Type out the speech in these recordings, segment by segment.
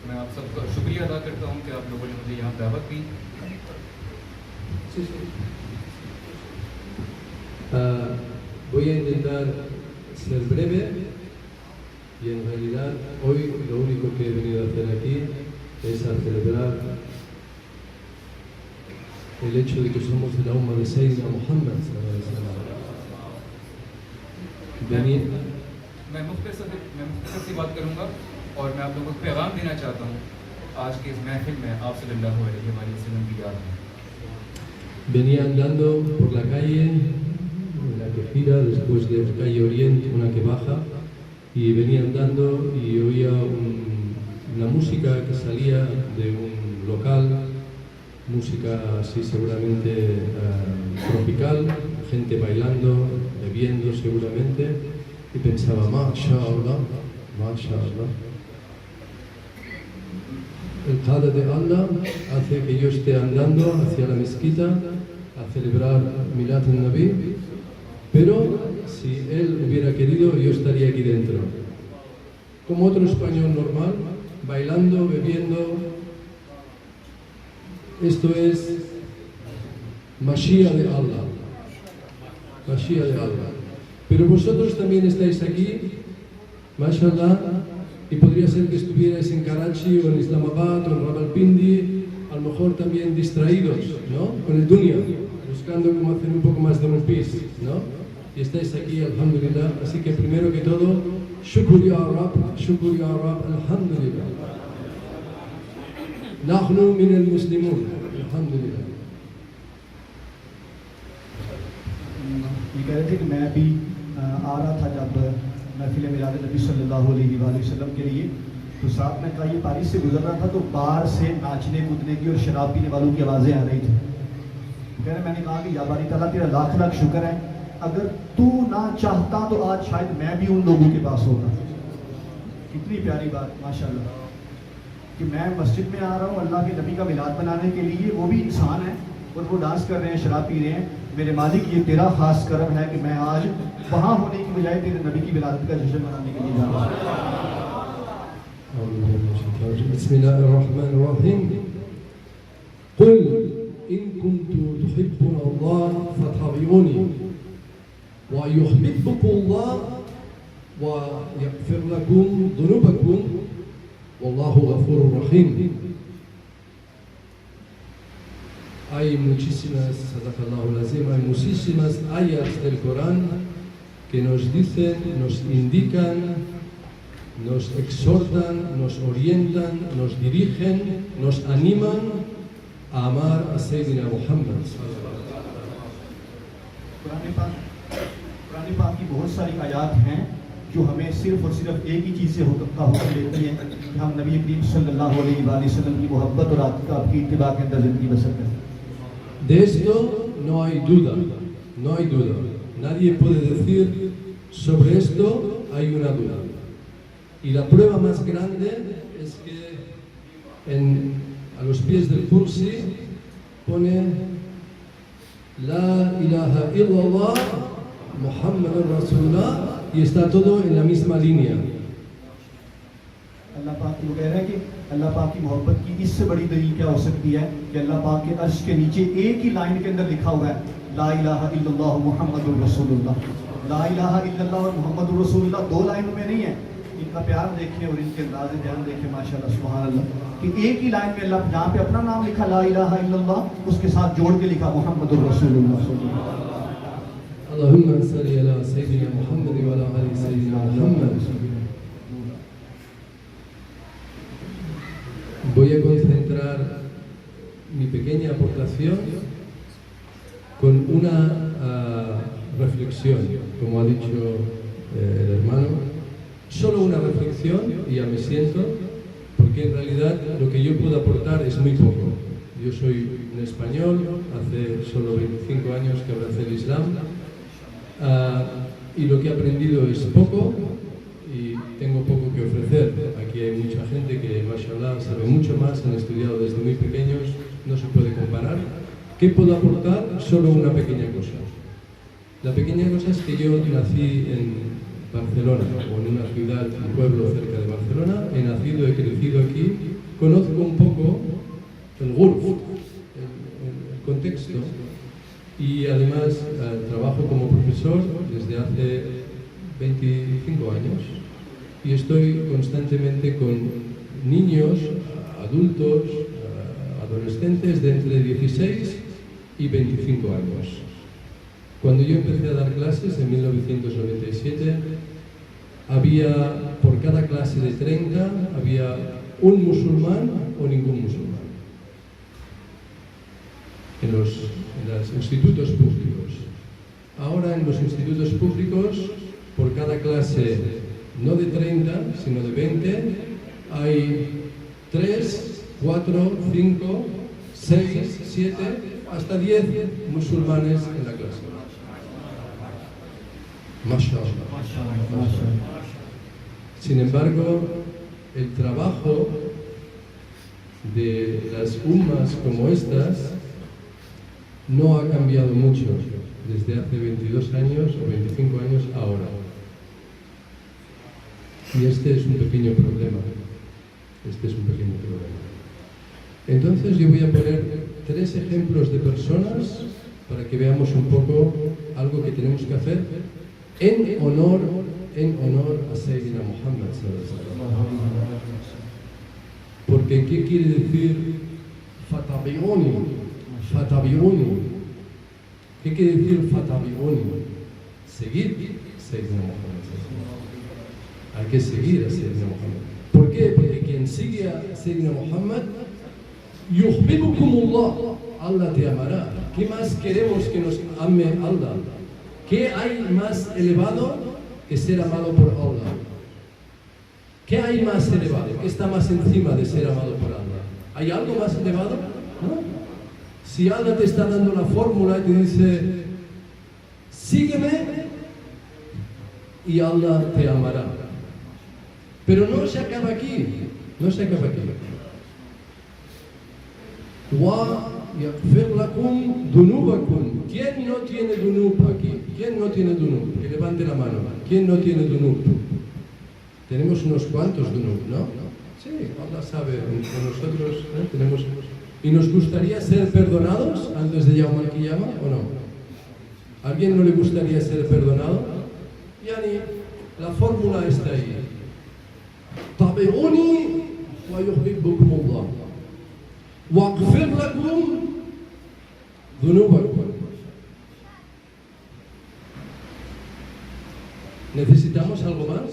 मैं आप सबका शुक्रिया अदा करता हूँ कि आप लोगों ने मुझे यहाँ दावत दी। Voy a intentar ser breve y en realidad hoy lo único que he venido a hacer aquí es a celebrar el hecho de que somos de la umma de Sayyidina Muhammad sallallahu alaihi wasallam. मैं मुख्तसर सी बात करूँगा और मैं आप लोगों को पैगाम देना चाहता हूँ आज के इस महफिल में आप सल्लल्लाहु अलैहि वसल्लम की याद में। Venía andando por la calle, la que gira después de la calle Oriente, una que baja, y venía andando y oía una música que salía de un local, música así seguramente tropical, gente bailando, bebiendo seguramente, y pensaba, MashaAllah, MashaAllah. El Qadr de Allah hace que yo esté andando hacia la mezquita a celebrar Milad al-Nabi, pero si él hubiera querido yo estaría aquí dentro, como otro español normal, bailando, bebiendo. Esto es Mashiach de Allah, Mashiach de Allah. Pero vosotros también estáis aquí, mashallah, y podría ser que estuvierais en Karachi o en Islamabad o en Rawalpindi, a lo mejor también distraídos, ¿no? Con el dunya, buscando cómo hacer un poco más de rupees, ¿no? Y estáis aquí, alhamdulillah. Así que primero que todo, shukr ya Rab, alhamdulillah. Nahnu min al-muslimun, alhamdulillah. ये कह रहे थे कि मैं अभी आ रहा था जब महफिल मिलाद नबी सल्लल्लाहु अलैहि वसल्लम के लिए, तो साथ में का ये बारिश से गुजर रहा था तो बाहर से नाचने कूदने की और शराब पीने वालों की आवाज़ें आ रही थी। कह रहे मैंने कहा कि या बारी ताला तेरा लाख लाख शुक्र है, अगर तू ना चाहता तो आज शायद मैं भी उन लोगों के पास होता। कितनी प्यारी बात माशाल्लाह कि मैं मस्जिद में आ रहा हूँ अल्लाह के नबी का मिलाद बनाने के लिए, वो भी इंसान है और वो डांस कर रहे हैं, शराब पी रहे हैं। मेरे मालिक ये तेरा खास करम है कि मैं आज वहाँ होने की बजाय तेरे नबी की विलादत का जश्न मनाने के लिए जा रहा हूँ। बिस्मिल्लाहिर्रहमानिर्रहीम। कुल इन कुंतुम तुहिब्बून अल्लाह फत्तबिऊनी व युहिब्बुकुमुल्लाह व यगफिर लकुम ज़ुनूबकुम वल्लाहु गफूरुर रहीम। Hay muchísimas ayas del Corán que nos dicen, nos indican, nos exhortan, nos orientan, nos dirigen, nos animan a amar a Sayyidina Muhammad. Quran पाक की बहुत सारी आयात हैं जो हमें सिर्फ और सिर्फ एक ही चीज़ से हुक्म देती हैं कि हम नबी करीम सल्लल्लाहु अलैहि वसल्लम की मोहब्बत और आपकी इत्तिबा के अंदर ज़िंदगी बसर करें। De esto no hay duda, no hay duda. Nadie puede decir sobre esto hay una duda. Y la prueba más grande es que a los pies del Kursi pone La ilaha illallah Muhammadur Rasulullah y está todo en la misma línea. अल्लाह पाक वो कह रहे हैं कि अल्लाह पाक की मोहब्बत की इससे बड़ी दलील क्या हो सकती है कि अल्लाह पाक के अर्श के नीचे एक ही लाइन के अंदर लिखा हुआ है ला इलाहा इल्लल्लाह मुहम्मदुर रसूलुल्लाह। ला इलाहा इल्लल्लाह और मुहम्मदुर रसूलुल्लाह दो लाइनों में नहीं है। इनका प्यार देखें और इनके अंदाज़ ध्यान देखें माशाल्लाह सुभान अल्लाह कि एक ही लाइन में अल्लाह जहाँ पे अपना नाम लिखा ला इलाहा इल्लल्लाह उसके साथ जोड़ के लिखा मुहम्मदुर रसूलुल्लाह। अल्लाहुम्मा सल्ली अला सय्यिदिना मुहम्मद व अला आलि सय्यिदिना Muhammad. Voy a concentrar mi pequeña aportación con una reflexión, como ha dicho el hermano, solo una reflexión y ya me siento, porque en realidad lo que yo puedo aportar es muy poco. Yo soy un español, hace solo 25 años que abracé el Islam, y lo que he aprendido es poco y tengo poco que ofrecer. Aquí hay mucha gente que, mashallah, sabe mucho más, han estudiado desde muy pequeños, no se puede comparar. ¿Qué puedo aportar? Solo una pequeña cosa. La pequeña cosa es que yo nací en Barcelona, o en una ciudad, un pueblo cerca de Barcelona. He nacido, he crecido aquí conozco un poco el GURF, el contexto, y además trabajo como profesor desde hace 25 años y estoy constantemente con niños, adultos, adolescentes de entre 16 y 25 años. Cuando yo empecé a dar clases en 1997, había, por cada clase de 30, había un musulmán o ningún musulmán en los institutos públicos. Ahora en los institutos públicos, por cada clase no de 30, sino de 20, hay 3, 4, 5, 6, 7, hasta 10 musulmanes en la clase. Mashallah. Sin embargo, el trabajo de las ummas como estas no ha cambiado mucho desde hace 22 años o 25 años ahora. Y este es un pequeño problema. Entonces yo voy a poner 3 ejemplos de personas para que veamos un poco algo que tenemos que hacer en honor a Sayyidina Muhammad sallallahu alaihi wasallam. Porque ¿qué quiere decir fatabi'uni? ¿Qué quiere decir fatabi'uni? Seguir Sayyidina Muhammad sallallahu alaihi wasallam. Hay que seguir a Sayyidina Muhammad. ¿Por qué? Porque quien sigue a Sayyidina Muhammad, yuhibbukumullah, Allah te amará. ¿Qué más queremos que nos ame Allah? ¿Qué hay más elevado que ser amado por Allah? ¿Qué hay más elevado? ¿Qué está más encima de ser amado por Allah? ¿Hay algo más elevado? ¿No? Si Allah te está dando la fórmula y te dice, sígueme y Allah te amará. Pero no se acaba aquí. وَيَغْفِرْ لَكُمْ ذُنُوبَكُمْ. ¿Quién no tiene dunub aquí? ¿Quién no tiene dunub? Que levante la mano. ¿Quién no tiene dunub? Tenemos unos cuantos dunub, ¿no? Sí, Allah sabe, entre nosotros tenemos... ¿Y nos gustaría ser perdonados antes de Yawm al-Qiyamah o no? ¿A alguien no le gustaría ser perdonado? Yani, la fórmula está ahí. Tabi'uni wa yuhibbukumullah. وَاغْفِرْ لَكُمْ ذُنُوبَكُمْ. ¿Necesitamos algo más?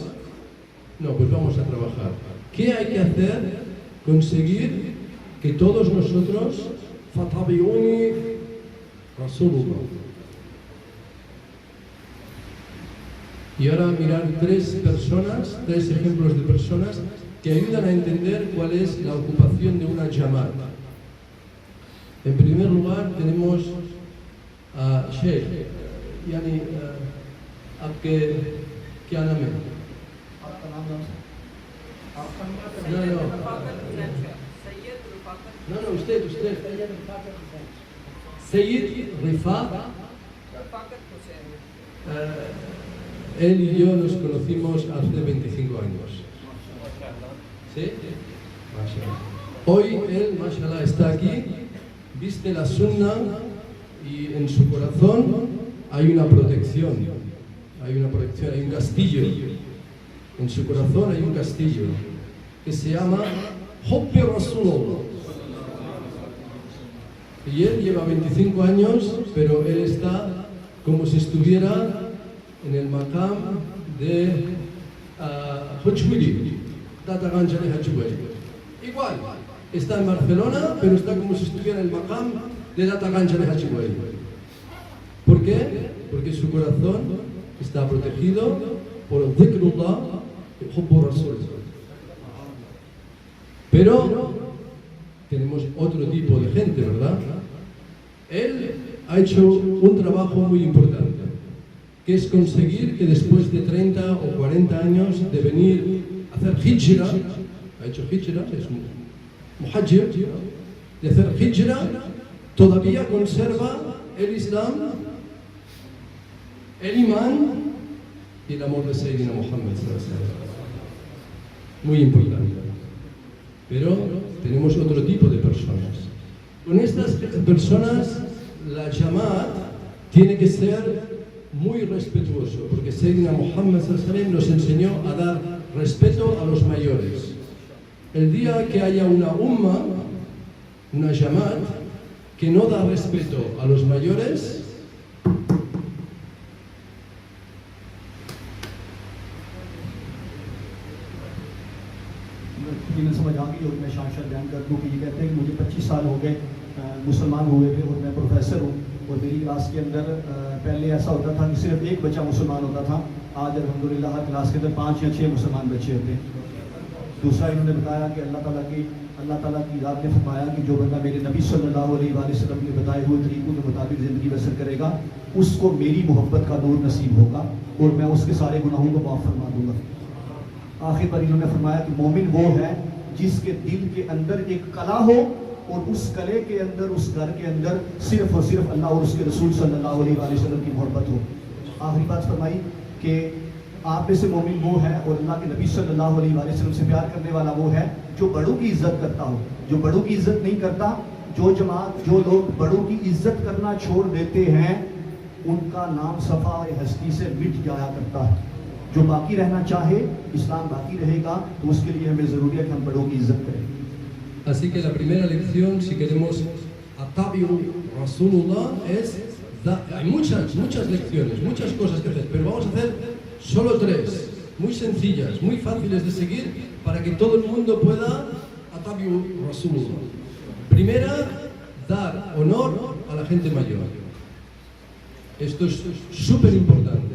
No, pues vamos a trabajar. ¿Qué hay que hacer? Conseguir que todos nosotros فَتَبِعُونِ رَسُولُ اللَّهِ. Y ahora mirar 3 ejemplos de personas que ayudan a entender cuál es la ocupación de una Jamaat. En primer lugar tenemos a Sheikh, yani आपके क्या नाम है? No, usted. Sayyid Rifat. Él y yo nos conocimos hace 25 años. ¿Sí? Hoy él, mashallah, está aquí, viste la sunna y en su corazón hay una protección, hay un castillo. En su corazón hay un castillo que se llama Hubbi Rasulullah. Y él lleva 25 años, pero él está como si estuviera en el maqam de Hujwili. Igual, está en Barcelona, pero está como si estuviera en el maqam de Data Gancha de Hachiway. ¿Por qué? Porque su corazón está protegido por el dhikrullah y Hubbu Rasul. Pero tenemos otro tipo de gente, ¿verdad? Él ha hecho un trabajo muy importante, que es conseguir que después de 30 o 40 años de venir a hacer hijra, ha hecho hijra, es un muhajir, de hacer hijra, todavía conserva el Islam, el imán y el amor de Sayyidina Muhammad. Muy importante. Pero tenemos otro tipo de personas. Con estas personas, la Jamaat tiene que ser muy respetuoso, porque Sayyidina Muhammad sallallahu alaihi wasallam nos enseñó a dar respeto a los mayores. El día que haya una umma, una Jamaat, que no da respeto a los mayores, मैं समझ आ गई और मैं शान बयान कर दूँ कि ये कहते हैं कि मुझे 25 साल हो गए मुसलमान हुए थे और मैं प्रोफेसर हूँ और मेरी क्लास के अंदर पहले ऐसा होता था कि सिर्फ एक बच्चा मुसलमान होता था। आज अल्हम्दुलिल्लाह हर क्लास के अंदर 5 या 6 मुसलमान बच्चे होते हैं। दूसरा इन्होंने बताया कि अल्लाह ताला की रात ने फरमाया कि जो बंदा मेरे नबी सल्लल्लाहु अलैहि वसल्लम के बताए हुए तरीक़ों के मुताबिक ज़िंदगी बसर करेगा उसको मेरी मोहब्बत का नूर नसीब होगा और मैं उसके सारे गुनाहों को माफ़ फरमा दूँगा। आखिर पर इन्होंने फरमाया कि मोमिन वो है जिसके दिल के अंदर एक कला हो और उस कले के अंदर, उस घर के अंदर सिर्फ और सिर्फ अल्लाह और उसके रसूल सल्लल्लाहु अलैहि वसल्लम की मोहब्बत हो। आखिरी बात फरमाई कि आप में से मोमिन वो है और अल्लाह के नबी सल्लल्लाहु अलैहि वसल्लम से प्यार करने वाला वो है जो बड़ों की इज्जत करता हो। जो बड़ों की इज्जत नहीं करता, जो जमात, जो लोग बड़ों की इज्जत करना छोड़ देते हैं, उनका नाम सफ़ा हस्ती से मिट जाया करता है। जो बाकी रहना चाहे, इस्लाम बाकी रहेगा, तो उसके लिए हमें ज़रूरी है कि हम बड़ों की इज्जत करें। Así que la primera lección, si queremos atabiu Rasulullah, hay muchas lecciones, muchas cosas que hacer, pero vamos a hacer solo 3, muy sencillas, muy fáciles de seguir, para que todo el mundo pueda atabiu Rasulullah. Primera, dar honor a la gente mayor. Esto es súper importante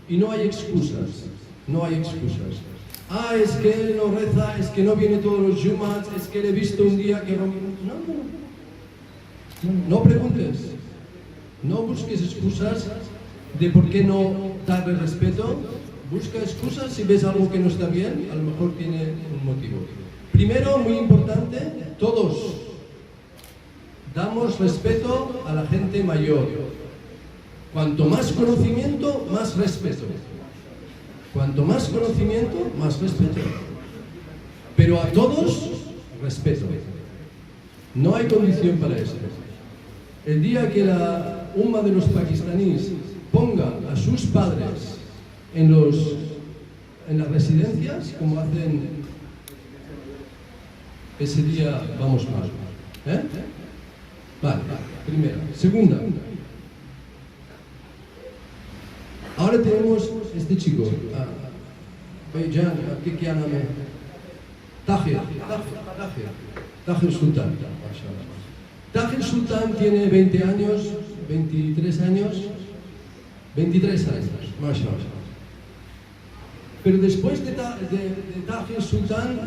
y no hay excusas, no hay excusas. Ah, es que él no reza, es que no viene todos los Jumats, es que le he visto un día que no... No preguntes, no busques excusas de por qué no darle respeto. Busca excusas si ves algo que no está bien, a lo mejor tiene un motivo. Primero, muy importante, todos damos respeto a la gente mayor. Cuanto más conocimiento, más respeto. Cuanto más conocimiento, más respeto. Pero a todos, respeto. No hay condición para eso. El día que la umma de los pakistaníes ponga a sus padres en las residencias, como hacen, ese día vamos mal. Vale, primera. Segunda. Ahora tenemos este chico, Bayjan, ¿qué llama? Tahir Sultan. Tahir Sultan tiene 20 años, 23 años, mashallah. Pero después de Tahir Sultan,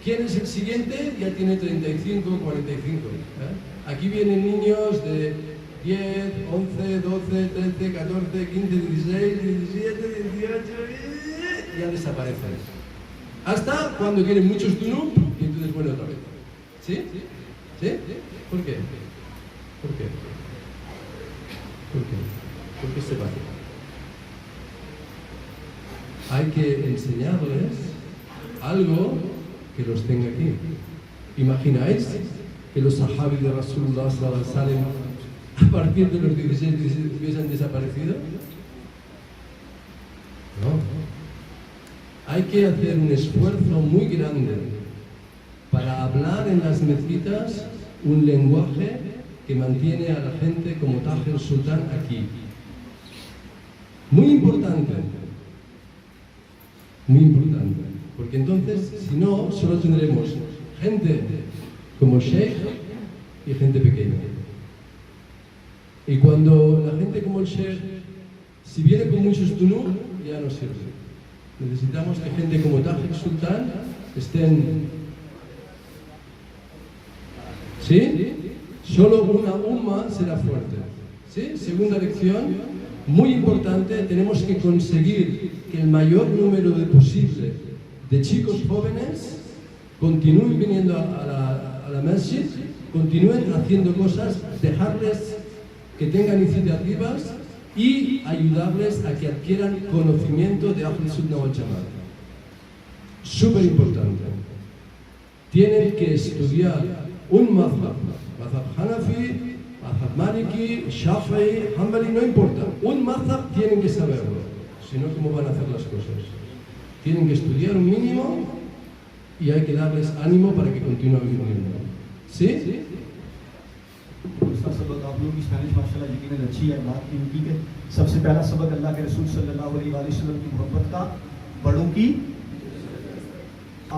¿quién es el siguiente? Ya tiene 35, 45. Aquí vienen niños de 10, 11, 12, 13, 14, 15, 16, 17, 18, ya desaparecen. Hasta cuando tienen muchos dunub y entonces vuelven otra vez. ¿Sí? ¿Sí? ¿Por qué? ¿Por qué? ¿Por qué? ¿Por qué se va? Hay que enseñarles algo que los tenga aquí. ¿Imagináis que los sahabis de Rasulullah sallallahu alaihi wasallam a partir de los 16 hubiesen desaparecido? No. Hay que hacer un esfuerzo muy grande para hablar en las mezquitas un lenguaje que mantiene a la gente como Tahir Sultan aquí. Muy importante. Muy importante. Porque entonces, si no, solo tendremos gente como Sheikh y gente pequeña. Y cuando la gente como el Sheikh, si viene con muchos dunub, ya no sirve. Necesitamos que gente como Tahir Sultan estén... ¿Sí? Solo una umma será fuerte. ¿Sí? Segunda lección, muy importante, tenemos que conseguir que el mayor número posible de chicos jóvenes continúen viniendo a la masjid, continúen haciendo cosas, dejarles que tengan iniciativas y ayudarles a que adquieran conocimiento de Ahl Sunnah wal Jamaat. Súper importante. tienen que estudiar un mazhab Hanafi, mazhab Maliki, Shafi'i, Hanbali, no importa, un mazhab tienen que saberlo, si no, ¿cómo van a hacer las cosas? Tienen que estudiar un mínimo y hay que darles ánimo para que continúen viviendo. ¿Sí? दूसरा सबक आप लोगों की स्पेनिश माशाल्लाह यकीनन अच्छी है। बात इनकी कि सबसे पहला सबक अल्लाह के रसूल सल्लल्लाहु अलैहि वसल्लम की मोहब्बत का, बड़ों की।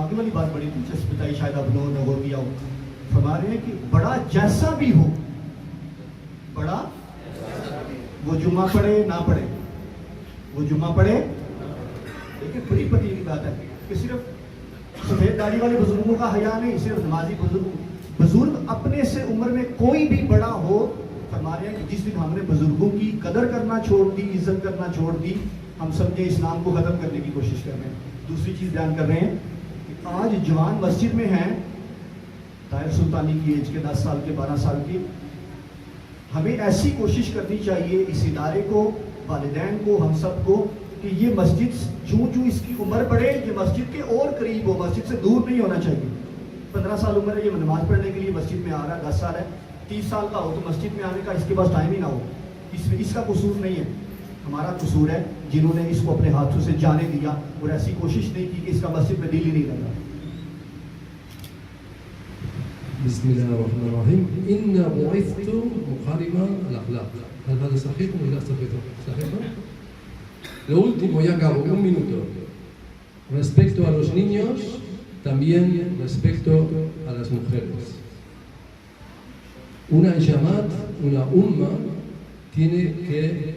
आगे वाली बात बड़ी दिलचस्प बताई, शायद आप लोगों ने गौर किया हो। फरमा रहे हैं कि बड़ा जैसा भी हो, बड़ा वो जुम्मा पढ़े ना पढ़े, वो जुम्मा पढ़े। देखिए बड़ी पति की बात है कि सिर्फ सफेद दाढ़ी वाले बुजुर्गों का हया नहीं, सिर्फ नमाजी बुजुर्ग अपने से उम्र में कोई भी बड़ा हो। फरमा रहे हैं कि जिस दिन हमने बुजुर्गों की कदर करना छोड़ दी, इज्जत करना छोड़ दी, हम समझे इस्लाम को खत्म करने की कोशिश कर रहे हैं। दूसरी चीज बयान कर रहे हैं कि आज जवान मस्जिद में हैं, ताहिर सुल्तानी की एज के 10 साल के 12 साल के, हमें ऐसी कोशिश करनी चाहिए इस इदारे को, वालिदैन को, हम सब को, कि ये मस्जिद जो इसकी उम्र बढ़े, ये मस्जिद के और करीब हो, मस्जिद से दूर नहीं होना चाहिए। 15 साल उम्र है, ये नमाज पढ़ने के लिए मस्जिद में आ रहा है, 10 साल है, 30 साल का हो तो मस्जिद में आने का इसके पास टाइम ही ना हो। इसका कसूर नहीं है, हमारा कसूर है जिन्होंने इसको अपने हाथों से जाने दिया और ऐसी कोशिश नहीं की कि इसका मस्जिद में दिल ही नहीं लगा। बिस्मिल्लाहिर्रहमानिर्रहीम। इन्ना बुइस्तु मुकारिमा al-akhlaq. ¿Hal hada sahih o la sahih? Lo último, ya acabo, un minuto. Respecto a los niños, también respecto a las mujeres. Una Jamaat, una umma, tiene que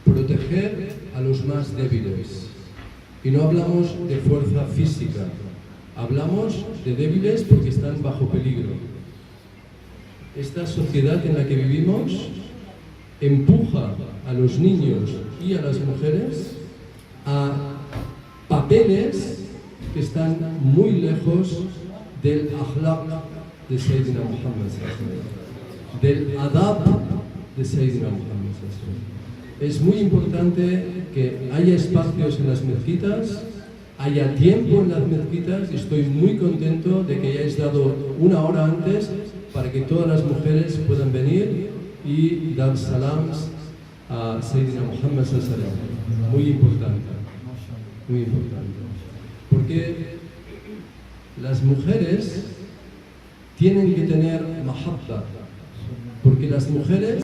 proteger a los más débiles. Y no hablamos de fuerza física, hablamos de débiles porque están bajo peligro. Esta sociedad en la que vivimos empuja a los niños y a las mujeres a papeles que están muy lejos del akhlaq de Sayyidina Muhammad, del adab de Sayyidina Muhammad. Es muy importante que haya espacios en las mezquitas, haya tiempo en las mezquitas, y estoy muy contento de que hayáis dado una hora antes para que todas las mujeres puedan venir y dar salams a Sayyidina Muhammad sallallahu alaihi wasallam. Muy importante, muy importante. Porque las mujeres tienen que tener mahabba, porque las mujeres